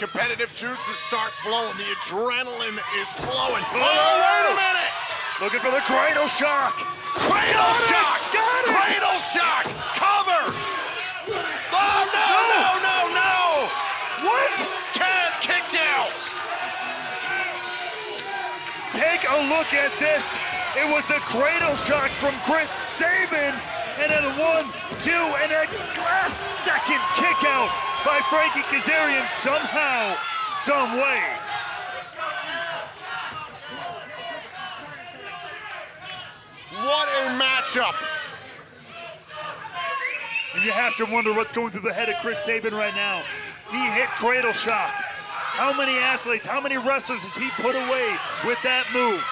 competitive juices start flowing. The adrenaline is flowing. Oh, wait a minute! Looking for the cradle shock. Cradle shock! Got it! Cradle shock! Cover! Oh, no! What? Kaz kicked out! Take a look at this. It was the cradle shock from Chris Sabin. And then a 1, 2, and a last-second kick out by Frankie Kazarian somehow, some way. What a matchup! And you have to wonder what's going through the head of Chris Sabin right now. He hit cradle shock. How many athletes, how many wrestlers has he put away with that move?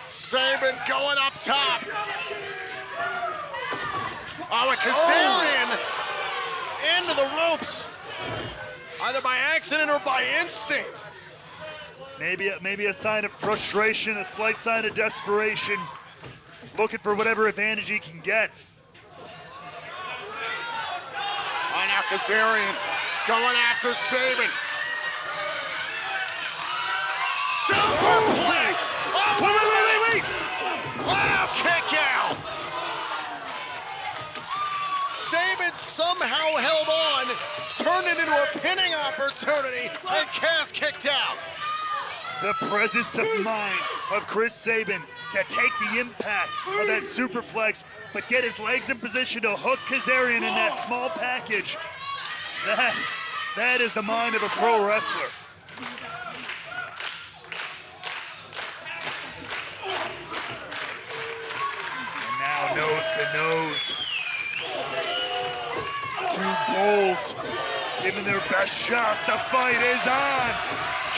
Sabin going up top. Oh, a Kazarian into the ropes, either by accident or by instinct. Maybe a sign of frustration, a slight sign of desperation, looking for whatever advantage he can get. Oh, now Kazarian going after Sabin. Superplex! Oh, wait! Oh, kick out! Sabin somehow held on, turned it into a pinning opportunity, and Kaz kicked out. The presence of mind of Chris Sabin to take the impact of that superplex, but get his legs in position to hook Kazarian in that small package. That is the mind of a pro wrestler. And now nose to nose. Two bulls giving their best shot. The fight is on.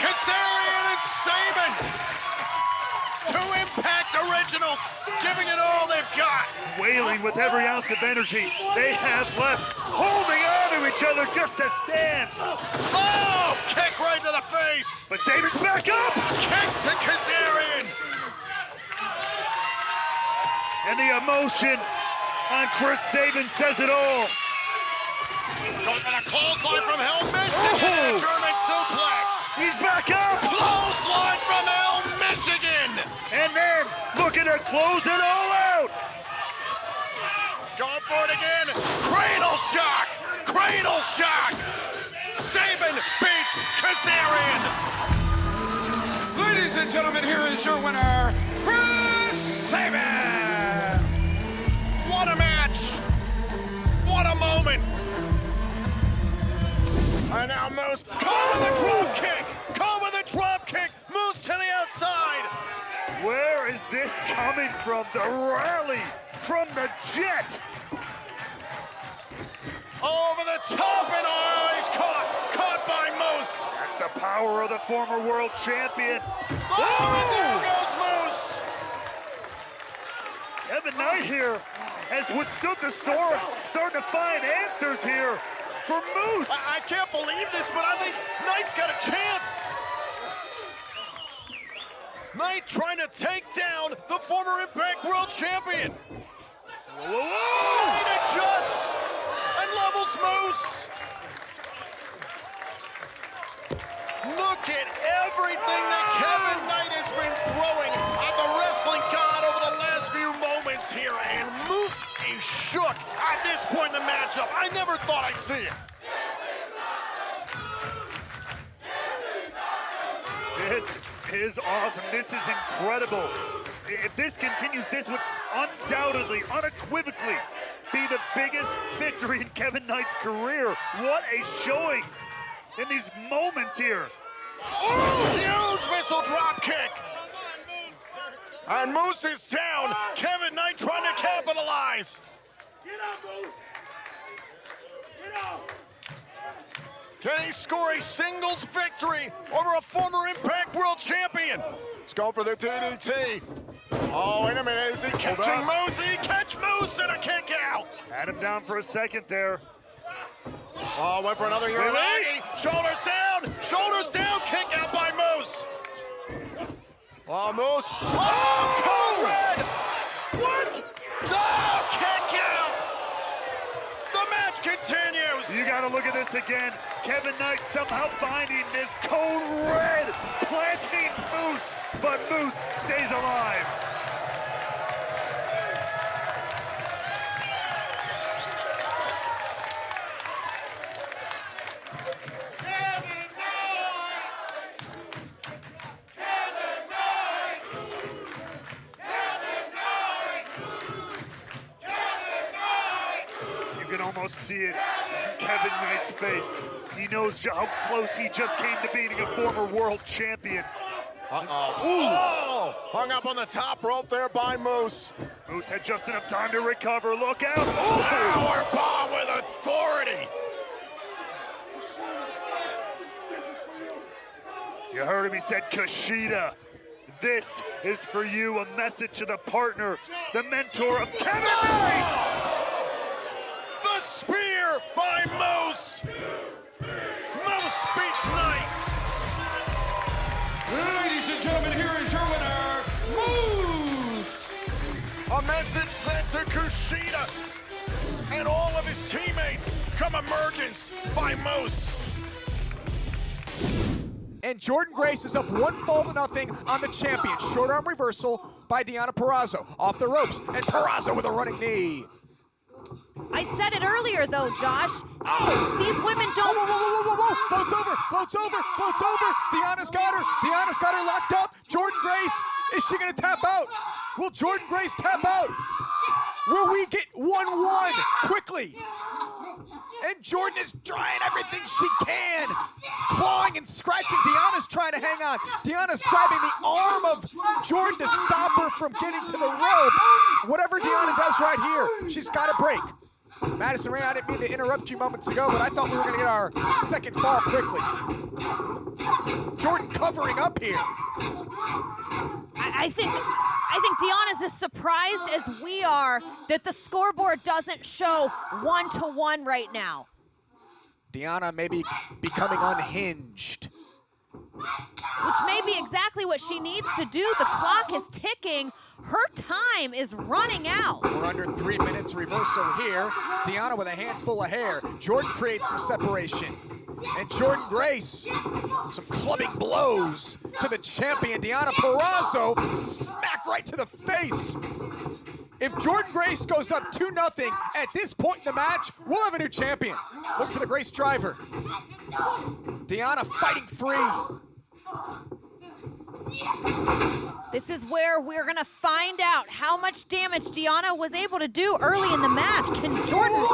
Kazarian and Sabin, two Impact originals, giving it all they've got. Wailing with every ounce of energy they have left, holding on to each other just to stand. Oh, kick right to the face. But Sabin's back up. Kick to Kazarian. And the emotion on Chris Sabin says it all. Going for the clothesline from Hell, Michigan, German suplex. He's back up. Clothesline from Hell, Michigan. And then looking to close it all out. Going for it again. Cradle shock. Cradle shock. Sabin beats Kazarian. Ladies and gentlemen, here is your winner, Chris Sabin. What a match. What a moment. And now Moose, call with a drop kick! Call with a drop kick! Moose to the outside! Where is this coming from? The rally from the Jet. Over the top and he's caught by Moose! That's the power of the former world champion. Oh, and there goes Moose! Kevin Knight here has withstood the storm, starting to find answers here for Moose. I can't believe this, but I think Knight's got a chance. Knight trying to take down the former Impact World Champion. Knight adjusts and levels Moose. Look at everything that Kevin Knight has been throwing at the wrestling god over the last few moments here, and Moose is shook at this point in the matchup. I never thought I'd see it. This is awesome. This is incredible. If this continues, this would undoubtedly, unequivocally be the biggest victory in Kevin Knight's career. What a showing in these moments here. Oh, huge missile drop kick. And Moose is down. Kevin Knight trying to capitalize. Get up, Moose! Get up! Can he score a singles victory over a former Impact World Champion? Let's go for the DDT. Oh, wait a minute. Is he catching Moose? He catch Moose and a kick out. Had him down for a second there. Oh, went for another Uranagi. Shoulders down, kick out by Moose. Oh, Moose. Oh, Code Red. What? Oh, kick out. The match continues. You got gotta look at this again. Kevin Knight somehow finding this code red, planting Moose, but Moose stays alive. You can almost see it in Kevin Knight's face. He knows how close he just came to beating a former world champion. Oh, hung up on the top rope there by Moose. Moose had just enough time to recover. Look out. Power bomb with authority. You heard him, he said, Kushida, this is for you, a message to the partner, the mentor of Kevin Knight. The spear by Moose. Moose beats Knight. Ladies and gentlemen, here is your winner, Moose! A message sent to Kushida and all of his teammates. Come emergence by Moose. And Jordan Grace is up 1-0 on the champion. Short arm reversal by Deonna Purrazzo. Off the ropes, and Purrazzo with a running knee. I said it earlier, though, Josh. Oh! These women don't... Whoa. Floats over. Deonna's got her locked up. Jordan Grace, is she gonna tap out? Will Jordan Grace tap out? Will we get 1-1 quickly? And Jordan is trying everything she can. Clawing and scratching. Deonna's trying to hang on. Deonna's grabbing the arm of Jordan to stop her from getting to the rope. Whatever Deonna does right here, she's got to break. Madison Rain, I didn't mean to interrupt you moments ago, but I thought we were going to get our second fall quickly. Jordan covering up here. I think Deonna's as surprised as we are that the scoreboard doesn't show 1-1 right now. Deonna may be becoming unhinged. Which may be exactly what she needs to do. The clock is ticking. Her time is running out. We're under 3 minutes reversal here. Deonna with a handful of hair. Jordan creates some separation. And Jordan Grace, some clubbing blows to the champion, Deonna Purrazzo, smack right to the face. If Jordan Grace goes up 2-0 at this point in the match, we'll have a new champion. Look for the Grace driver. Deonna fighting free. This is where we're gonna find out how much damage Deonna was able to do early in the match. Can Jordan...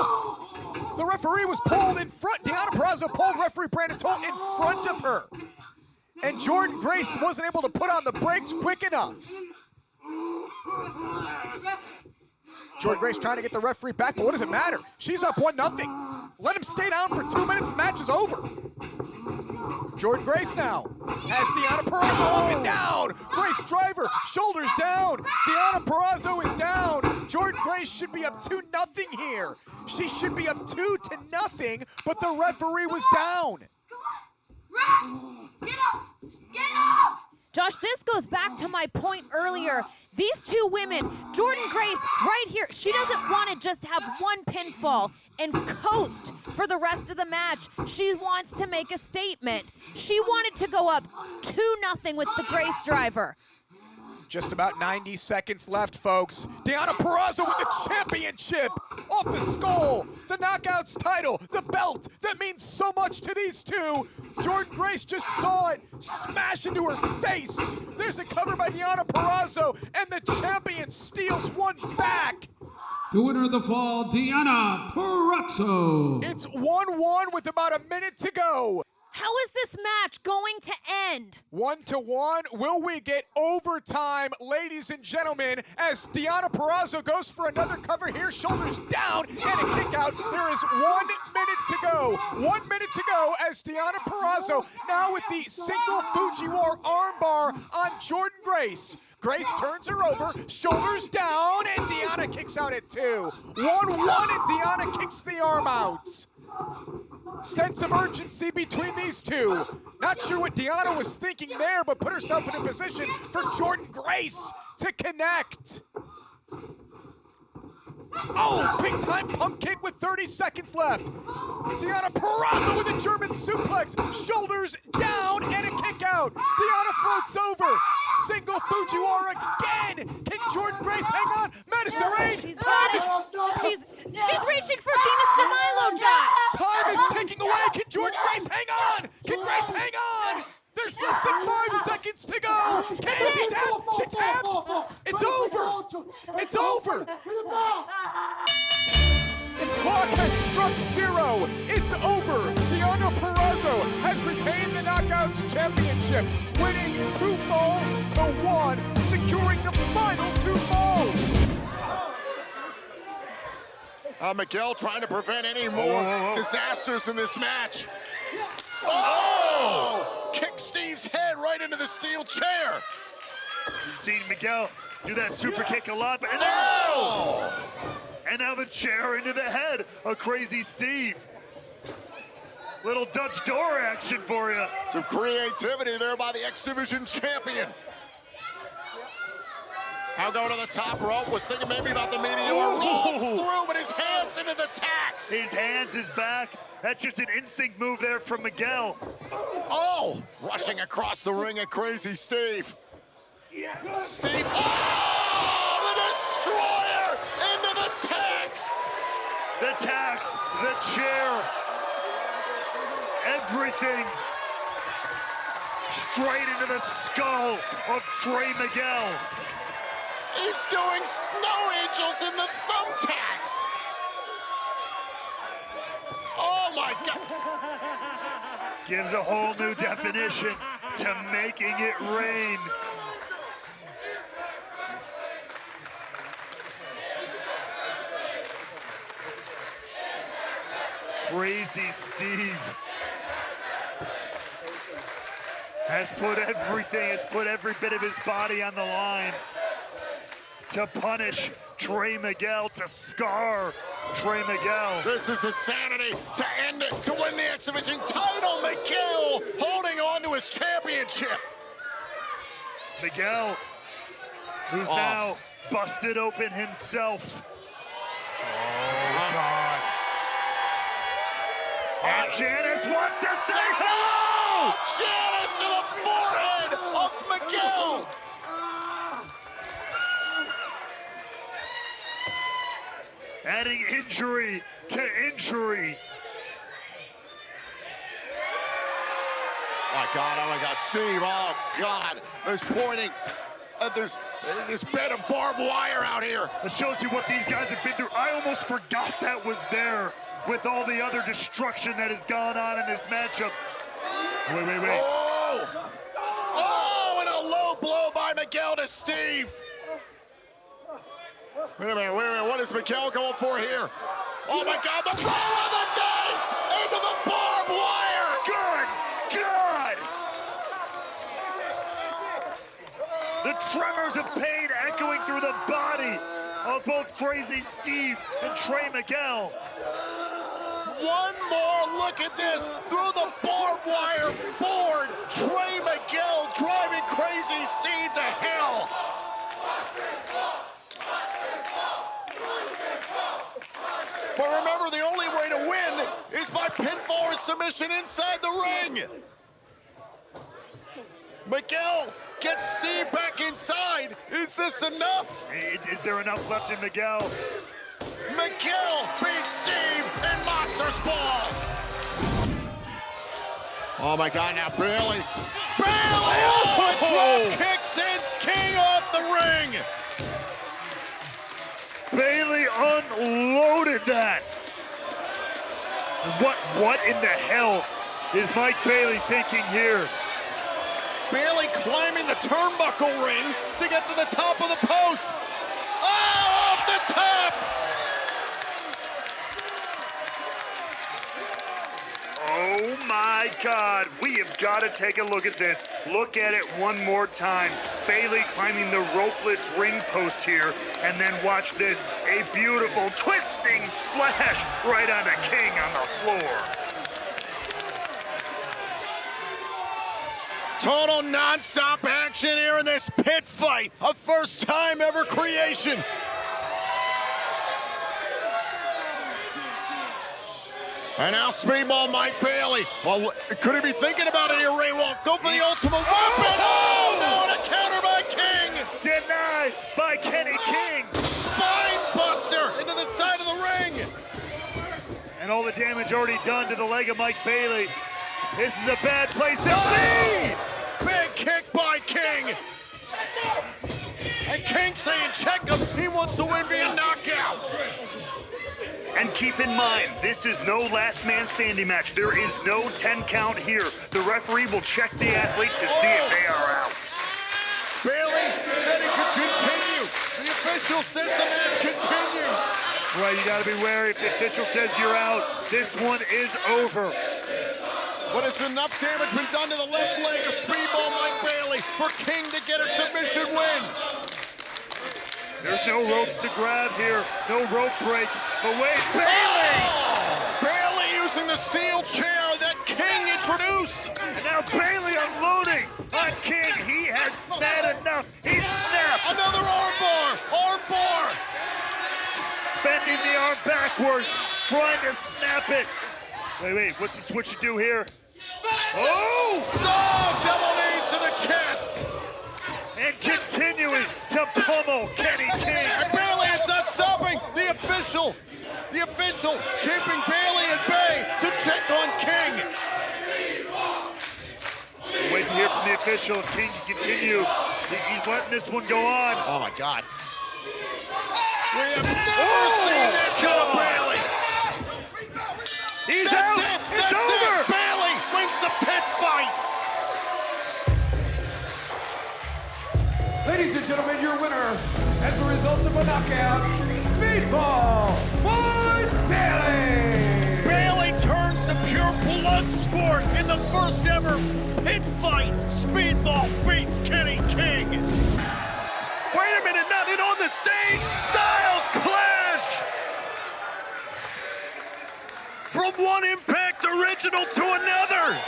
The referee was pulled in front. Deonna Purrazzo pulled referee Brandon Toll in front of her. And Jordan Grace wasn't able to put on the brakes quick enough. Jordan Grace trying to get the referee back, but what does it matter? She's up 1-0. Let him stay down for 2 minutes, the match is over. Jordan Grace now has Deonna Purrazzo up and down. Grace driver, shoulders down. Deonna Purrazzo is down. Jordan Grace should be up 2-0 here. She should be up 2-0, but the referee was down. Get up! Get up! Josh, this goes back to my point earlier. These two women, Jordan Grace right here, she doesn't want to just have one pinfall and coast for the rest of the match. She wants to make a statement. She wanted to go up 2-0 with the Grace driver. Just about 90 seconds left, folks. Deonna Purrazzo with the championship off the skull. The Knockouts title, the belt that means so much to these two. Jordan Grace just saw it smash into her face. There's a cover by Deonna Purrazzo, and the champion steals one back. The winner of the fall, Deonna Purrazzo. It's 1-1 with about a minute to go. How is this match going to end? 1-1. Will we get overtime, ladies and gentlemen, as Deonna Purrazzo goes for another cover here, shoulders down, and a kick out. There is 1 minute to go. 1 minute to go as Deonna Purrazzo now with the single Fujiwara armbar on Jordan Grace. Grace turns her over, shoulders down, and Deonna kicks out at 2. 1-1, and Deonna kicks the arm out. Sense of urgency between these two. Not sure what Deonna was thinking there, but put herself in a position for Jordan Grace to connect. Oh, big time pump kick with 30 seconds left. Deonna Purrazzo with a German suplex. Shoulders down and a kick out. Deonna floats over. Single Fujiwara again. Can Jordan Grace hang on? Madison Rayne. She's got it. She's reaching for Venus de Milo, Josh. Time is ticking away. Can Jordan Grace hang on? Can Grace hang on? There's less than 5 seconds to go. Can she tap? She tapped. It's over. It's over. The clock has struck 0. It's over. Deonna Purrazzo has retained the Knockouts Championship, winning 2 falls to 1, securing the final 2 falls. Miguel trying to prevent any more disasters in this match. Oh! Kick Steve's head right into the steel chair. You've seen Miguel do that super kick a lot, but and now the chair into the head of Crazy Steve. Little Dutch door action for you. Some creativity there by the X Division champion. Now going to the top rope, was thinking maybe about the meteor roll through, but his hands into the tacks. His hands is back. That's just an instinct move there from Miguel. Oh, rushing across the ring at Crazy Steve. Steve, the destroyer into the tacks. The tacks, the chair, everything straight into the skull of Trey Miguel. He's doing snow angels in the thumbtacks. Oh my God. Gives a whole new definition to making it rain. Crazy Steve has put every bit of his body on the line to punish Trey Miguel, to scar Trey Miguel. This is insanity. To end it, to win the X Division title, Miguel holding on to his championship. Miguel, who's now busted open himself. Oh, God. And Janice wants to say hello! Janice to the forehead of Miguel. Adding injury to injury. Oh my God, Steve, oh God. There's pointing, there's bed of barbed wire out here. It shows you what these guys have been through. I almost forgot that was there with all the other destruction that has gone on in this matchup. Wait. Oh, and a low blow by Miguel to Steve. Wait a minute, what is Miguel going for here? Oh my God, the power of the dice into the barbed wire! Good God! The tremors of pain echoing through the body of both Crazy Steve and Trey Miguel. One more look at this through the barbed wire board. Trey Miguel driving Crazy Steve to hell. But remember, the only way to win is by pinfall or submission inside the ring. Miguel gets Steve back inside. Is this enough? Is there enough left in Miguel? Miguel beats Steve in Monsters Ball. Oh my God, now Bailey. Drop kick sends King off the ring. Bailey unloaded that. What in the hell is Mike Bailey thinking here? Bailey climbing the turnbuckle rings to get to the top of the post. Oh, off the top! Oh my God, we have got to take a look at this. Look at it one more time. Bailey climbing the ropeless ring post here, and then watch this, a beautiful twisting splash right onto King on the floor. Total non-stop action here in this pit fight. A first time ever creation. And now Speedball Mike Bailey. Well, could he be thinking about it here, Ray Won't go for the ultimate weapon. Oh, no, and a counter by King. Denied by Kenny King. Spine buster into the side of the ring. And all the damage already done to the leg of Mike Bailey. This is a bad place to be. Big kick by King. And King saying check him. He wants to win via knockout. And keep in mind, this is no last man standing match. There is no 10 count here. The referee will check the athlete to see if they are out. Bailey said he could continue. The official says the match continues. Right, you gotta be wary. If the official says you're out, this one is over. But has enough damage been done to the left leg of Speedball Mike Bailey for King to get a submission win? There's no ropes to grab here, no rope break. But wait, Bailey! Bailey using the steel chair that King introduced. And now Bailey unloading on King. He has had enough. He snapped. Another armbar, armbar. Bending the arm backwards, trying to snap it. Wait, what's he switch to do here? Oh! Double knees to the chest. And continuing to pummel Kenny King. And Bailey is not stopping. The official keeping Bailey at bay to check on King. Wait to hear from the official if King can continue. He's letting this one go on. Oh my God. We have never seen this from Bailey. He's That's out. it. It's That's over. it. Bailey wins the pit fight. Ladies and gentlemen, your winner, as a result of a knockout, Speedball Mike Bailey! Bailey turns to pure blood sport in the first ever pit fight. Speedball beats Kenny King. Wait a minute, nothing on the stage. Styles clash. From one Impact original to another.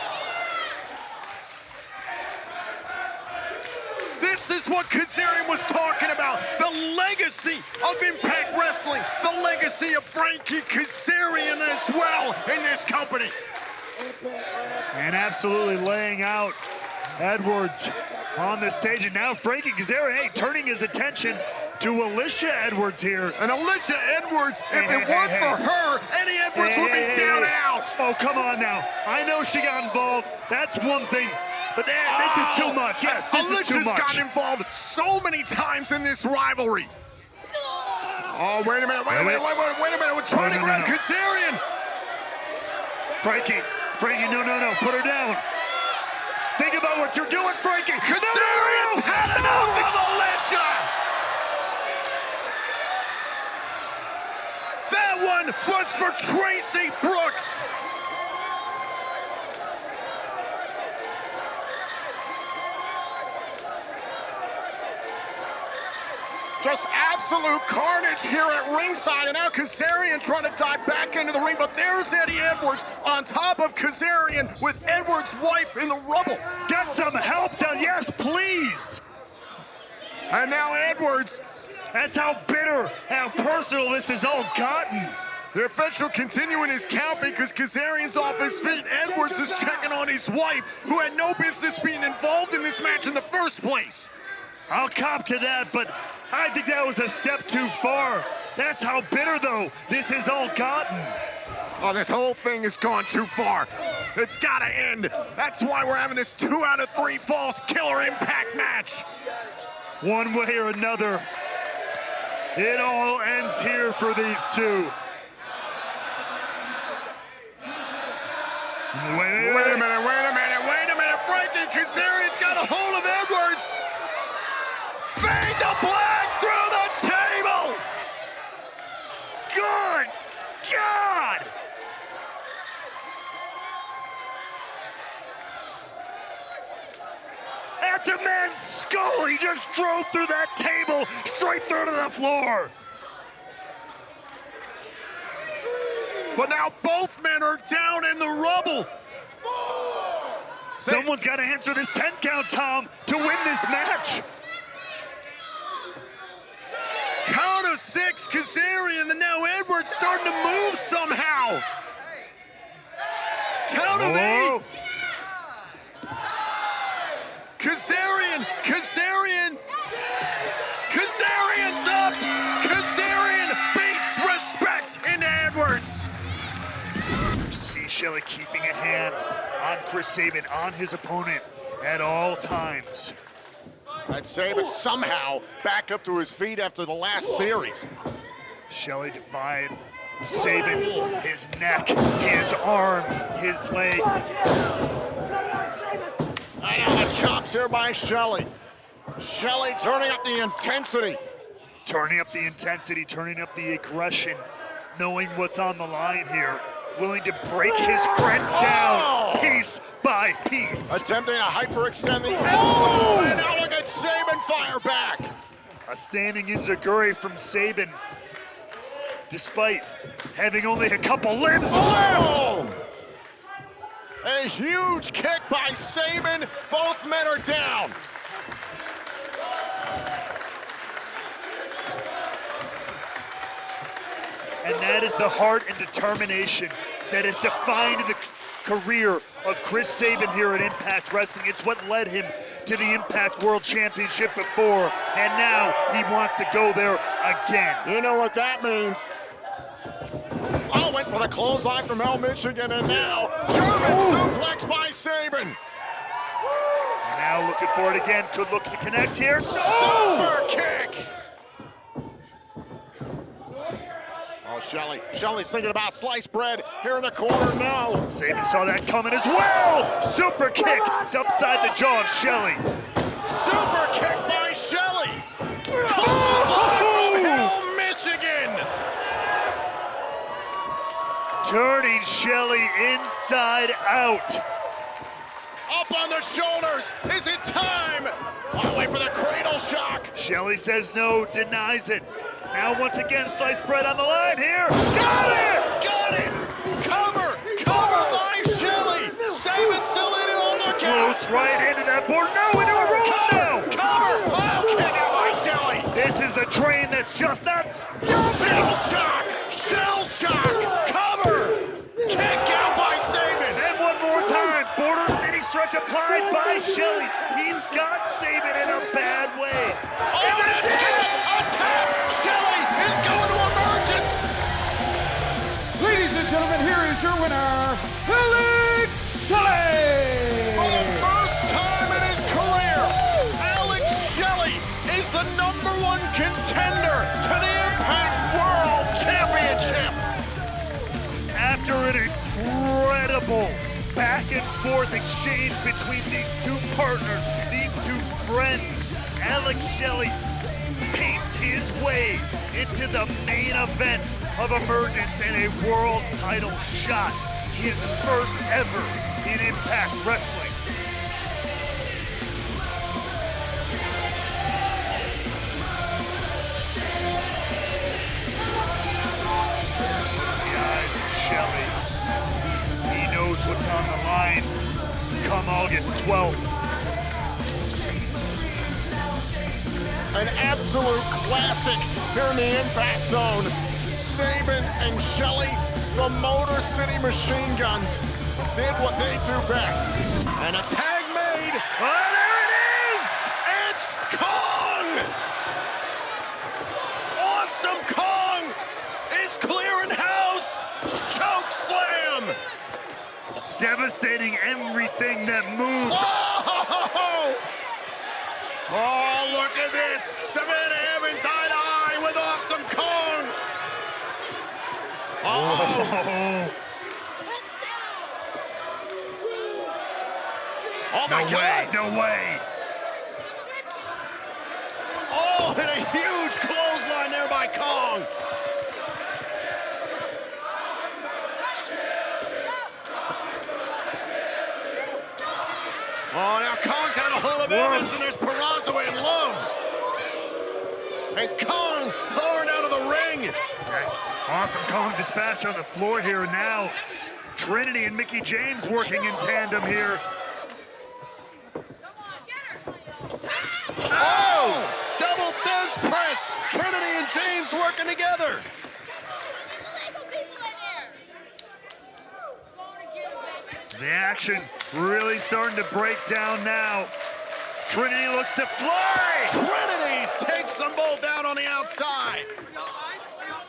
This is what Kazarian was talking about. The legacy of Impact Wrestling. The legacy of Frankie Kazarian as well in this company. And absolutely laying out Edwards on the stage. And now Frankie Kazarian, turning his attention to Alicia Edwards here. And Alicia Edwards, if it weren't for her, Eddie Edwards would be down and out. Oh, come on now. I know she got involved. That's one thing. But this is too much. Yes, this is too Alicia's much. gotten involved so many times in this rivalry. Oh, wait a minute, wait a minute. We're trying to grab Kazarian. Frankie, no, put her down. Think about what you're doing, Frankie. Kazarian's had enough of Alicia. That one was for Tracy Brooks. Just absolute carnage here at ringside, and now Kazarian trying to dive back into the ring, but there's Eddie Edwards on top of Kazarian with Edwards' wife in the rubble. Get some help down, yes, please. And now Edwards. That's how bitter, how personal this has all gotten. The official continuing his count because Kazarian's off his feet. Edwards is checking on his wife, who had no business being involved in this match in the first place. I'll cop to that, but I think that was a step too far. That's how bitter, though, this has all gotten. Oh, this whole thing has gone too far. It's gotta end. That's why we're having this 2 out of 3 falls killer Impact match. One way or another, it all ends here for these two. Wait a minute. Frankie Kazarian's got a hold of Edwards. Fade to black through the table. Good God! That's a man's skull. He just drove through that table straight through to the floor. But now both men are down in the rubble. Someone's got to answer this 10 count, Tom, to win this match. Count of 6, Kazarian, and now Edwards starting to move somehow. motivate. Kazarian's up. Kazarian beats respect in Edwards. See Shelley keeping a hand on Chris Sabin, on his opponent at all times. I'd say, but somehow back up to his feet after the last series. Shelley defying Sabin, his neck, his arm, his leg. I know the chops here by Shelley. Shelley turning up the intensity. Turning up the intensity, turning up the aggression, knowing what's on the line here. Willing to break his friend down piece by piece. Attempting to hyperextend the elbow, and now look at Sabin fire back. A standing enziguri from Sabin, despite having only a couple limbs left. A huge kick by Sabin. Both men are down. And that is the heart and determination that has defined the career of Chris Sabin here at Impact Wrestling. It's what led him to the Impact World Championship before, and now he wants to go there again. You know what that means. Oh, went for the clothesline from El Michigan, and now German suplex by Sabin. Now looking for it again. Good look to connect here. Super kick. Oh, Shelley's thinking about sliced bread here in the corner now. Sabin saw that coming as well. Super kick upside the jaw of Shelley. Super kick by Shelley. Clothesline from El Michigan. Turning Shelley inside out. Up on the shoulders. Is it time? Oh, wait for the cradle shock. Shelley says no, denies it. Now once again, sliced bread on the line here. Got it! Got it! Cover! Cover by Shelley! Sabin still in it on the count! Floats right into that board. No, into a roll now! Cover! Oh, kick out by Shelley! This is the train that's just not Shell shock! Shell shock! Cover! Kick out by Sabin! And one more time, Border City stretch applied by Shelley. He's got Sabin in a bad way. Oh, and that's it! Attack! Shelley is going to emergence! Ladies and gentlemen, here is your winner, Alex Shelley! For the first time in his career, Alex Shelley is the #1 contender to the Impact World Championship! After an incredible back and forth exchange between these two partners, these two friends, Alex Shelley paints his way into the main event of Emergence and a world title shot, his first ever in Impact Wrestling. The eyes of Shelley. He knows what's on the line come August 12th. An absolute classic here in the Impact Zone. Sabin and Shelley, the Motor City Machine Guns, did what they do best. And a tag made. Oh, there it is! It's Kong! Awesome Kong is clearing house. Choke slam. Devastating everything that moves. Oh! Oh, look at this! Savannah Evans eye to eye with Awesome Kong! Oh my God! No way! Oh, and a huge clothesline there by Kong! Oh, now Kong's had a hold of Evans, and there's Peraza in love. And Kong lowered out of the ring. Awesome Kong dispatched on the floor here now. Trinity and Mickie James working in tandem here. Oh! Double Thesz press. Trinity and James working together. The action really starting to break down now. Trinity looks to fly! Trinity takes them both out on the outside.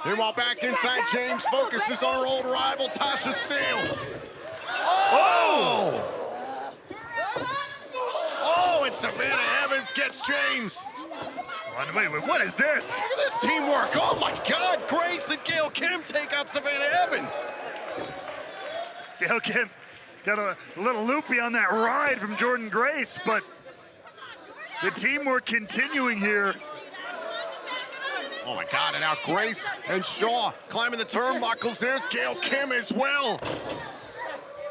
Meanwhile, back inside, James focuses on her old rival, Tasha Steelz. Oh! Oh, and Savannah Evans gets James. Wait, what is this? Look at this teamwork. Oh, my God. Grace and Gail Kim take out Savannah Evans. Gail Kim got a little loopy on that ride from Jordan Grace, but the teamwork continuing here. Oh, my God. And now Grace and Shaw climbing the turnbuckles. There's Gail Kim as well.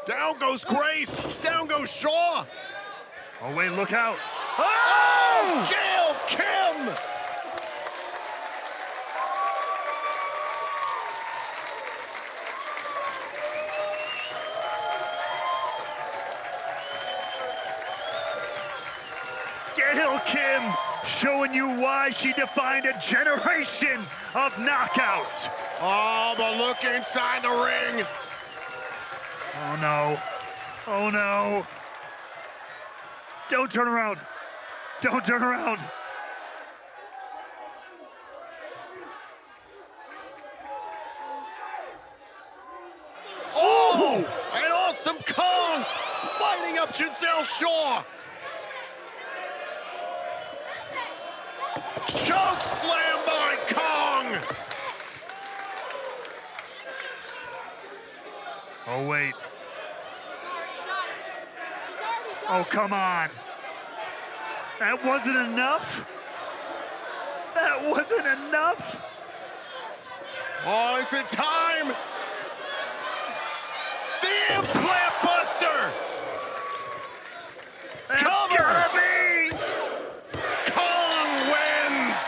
Down goes Grace. Down goes Shaw. Oh, wait, look out. Oh! Gail Kim! Gail Kim showing you why she defined a generation of knockouts. Oh, the look inside the ring. Oh, no. Oh, no. Don't turn around. Don't turn around. Oh! An awesome Kong lighting up Giselle Shaw. Choke slam by Kong. Oh, wait. Oh, come on. That wasn't enough? That wasn't enough? Oh, is it time? The Implant Buster! That's Cover! gotta be! Kong wins!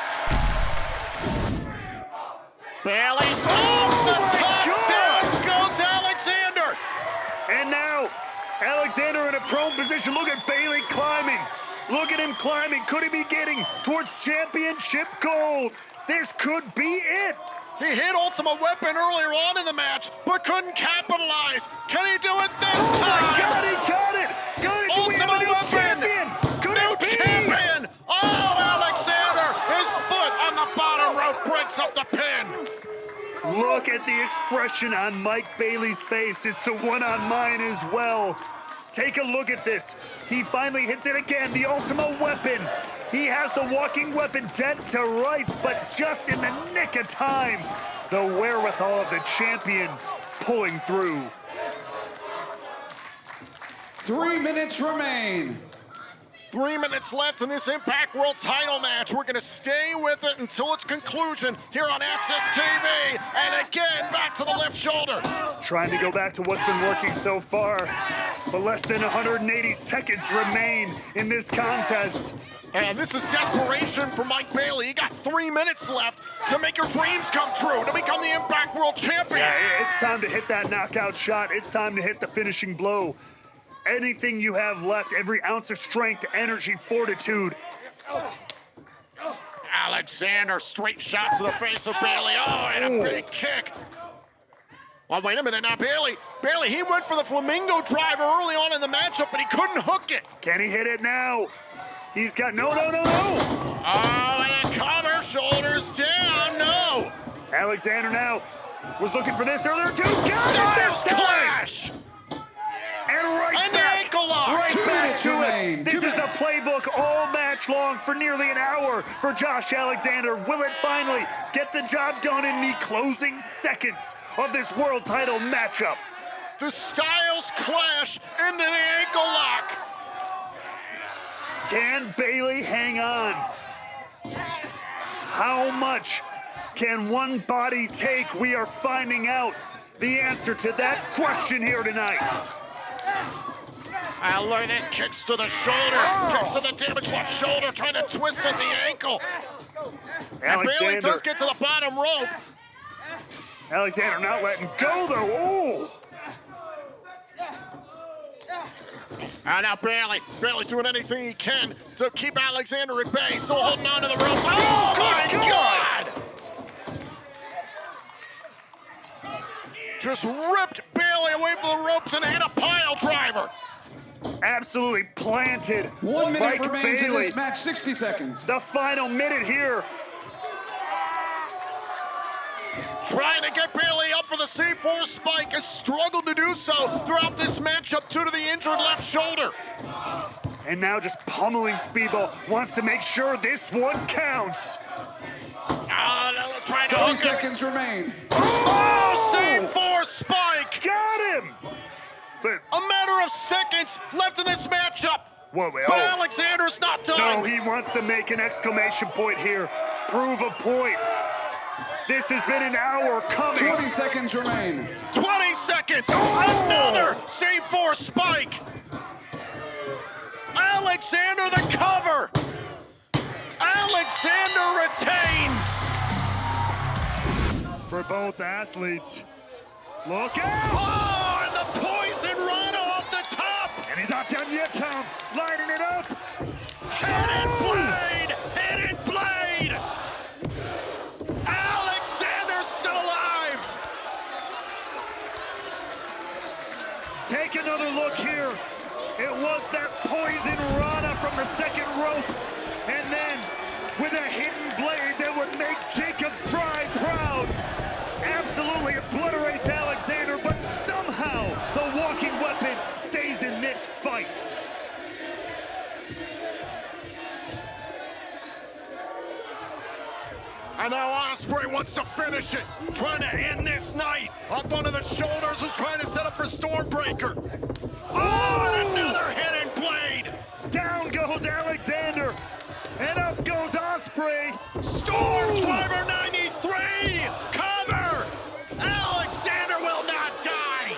Bailey off the top, down goes Alexander! And now, Alexander in a prone position. Look at Bailey climbing. Look at him climbing. Could he be getting towards championship gold? This could be it. He hit Ultimate Weapon earlier on in the match, but couldn't capitalize. Can he do it this time? My God, he got it. Got it. Do we have a new champion? Could it be? Champion! Oh, Alexander! His foot on the bottom rope breaks up the pin. Look at the expression on Mike Bailey's face. It's the one on mine as well. Take a look at this. He finally hits it again, the Ultimate Weapon. He has the walking weapon dead to rights, but just in the nick of time. The wherewithal of the champion pulling through. 3 minutes remain. 3 minutes left in this Impact World title match. We're going to stay with it until its conclusion here on AXS TV. And again, back to the left shoulder. Trying to go back to what's been working so far, but less than 180 seconds remain in this contest. And this is desperation for Mike Bailey. He got 3 minutes left to make your dreams come true, to become the Impact World Champion. Yeah, it's time to hit that knockout shot. It's time to hit the finishing blow. Anything you have left, every ounce of strength, energy, fortitude. Alexander, straight shots to the face of Bailey. Oh, and a big kick. Oh, wait a minute now, Bailey, he went for the flamingo driver early on in the matchup, but he couldn't hook it. Can he hit it now? He's got, no. Oh, and a cover, shoulders down, no. Alexander now was looking for this earlier too. Styles Clash. And right And the back, ankle lock. right 2 back minutes to remain. it. This is the playbook all match long for nearly an hour for Josh Alexander. Will it finally get the job done in the closing seconds of this world title matchup? The Styles Clash into the ankle lock. Can Bailey hang on? How much can one body take? We are finding out the answer to that question here tonight. And look at this, kicks to the shoulder, kicks to the damaged left shoulder, trying to twist at the ankle. And Bailey does get to the bottom rope. Alexander not letting go though. Oh! And now Bailey doing anything he can to keep Alexander at bay, still holding on to the ropes. Oh my God! Just ripped Bailey belly away from the ropes and hit a pile driver. Absolutely planted. 1 minute Mike remains in Bailey. this match, 60 seconds. The final minute here. Trying to get Bailey up for the C4 spike, has struggled to do so throughout this matchup due to the injured left shoulder. And now just pummeling Speedball. Wants to make sure this one counts. Trying to 30 hook it. seconds remain. Oh, C4 spike! Got him! But, A matter of seconds left in this matchup. whoa, wait, But oh. Alexander's not done. No, he wants to make an exclamation point here. Prove a point. This has been an hour coming. 20 seconds remain. 20 seconds. Another C4 spike. Alexander the cover. Alexander retains. For both athletes. Look out! Oh, and the poison run off the top. And he's not done yet, Tom. Lining it up. Hidden blade. Hidden blade. Alexander's still alive. Take another look here. It was that poison Rana from the second rope. And then with a hidden blade that would make Jacob Fry proud. Absolutely obliterates Alexander, but somehow the walking weapon stays in this fight. And now Ospreay wants to finish it, trying to end this night. Up onto the shoulders, was trying to set up for Stormbreaker. Oh, and another hidden blade. Down goes Alexander, and up goes Ospreay. Storm Driver 93, cover. Alexander will not die.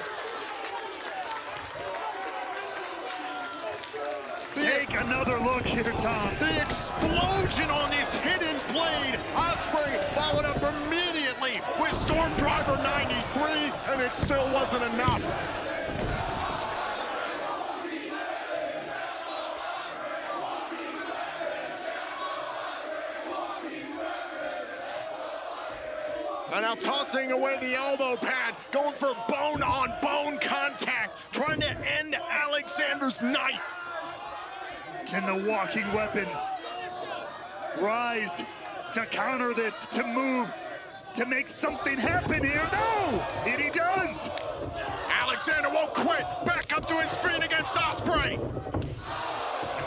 Take another look here, Tom. The explosion on this hidden blade. Ospreay followed up immediately with Storm Driver 93, and it still wasn't enough. And now tossing away the elbow pad, going for bone-on-bone contact, trying to end Alexander's night. Can the walking weapon rise to counter this, to move, to make something happen here? No! And he does! Alexander won't quit. Back up to his feet against Ospreay.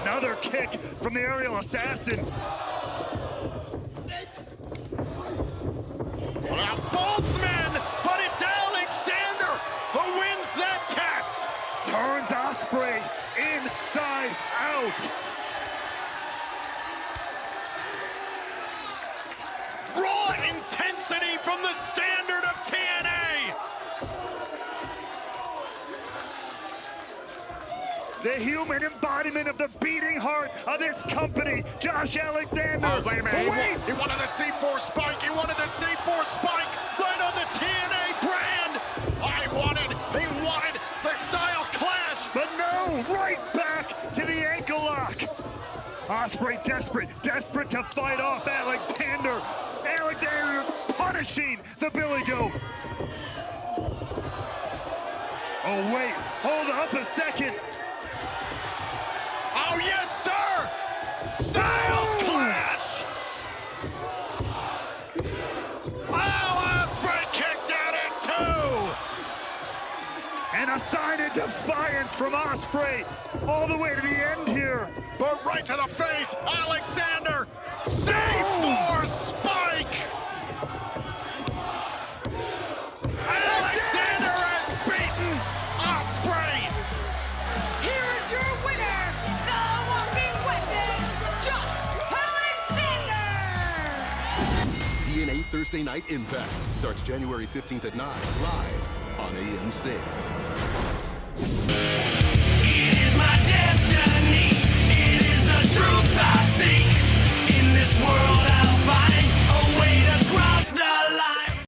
Another kick from the aerial assassin. Well, both men, but it's Alexander who wins that test. Turns Ospreay inside out. Raw intensity from the standard of TNA. The human embodiment of the beating heart of this company, Josh Alexander. Oh, wait a minute. Wait. He wanted the C4 spike. He wanted the C4 spike right on the TNA brand. He wanted the Styles Clash. But no, right back to the ankle lock. Ospreay desperate to fight off Alexander. Alexander punishing the Billy Goat. Oh wait, hold up a second. Oh, yes, sir! Styles Clash! Oh, Ospreay kicked out at 2! And a sign of defiance from Ospreay all the way to the end here. But right to the face, Alexander! C4 spike! Alexander has beaten Ospreay! Here is your winner, the walking weapon, Josh Alexander! TNA Thursday Night Impact starts January 15th at 9, live on AMC.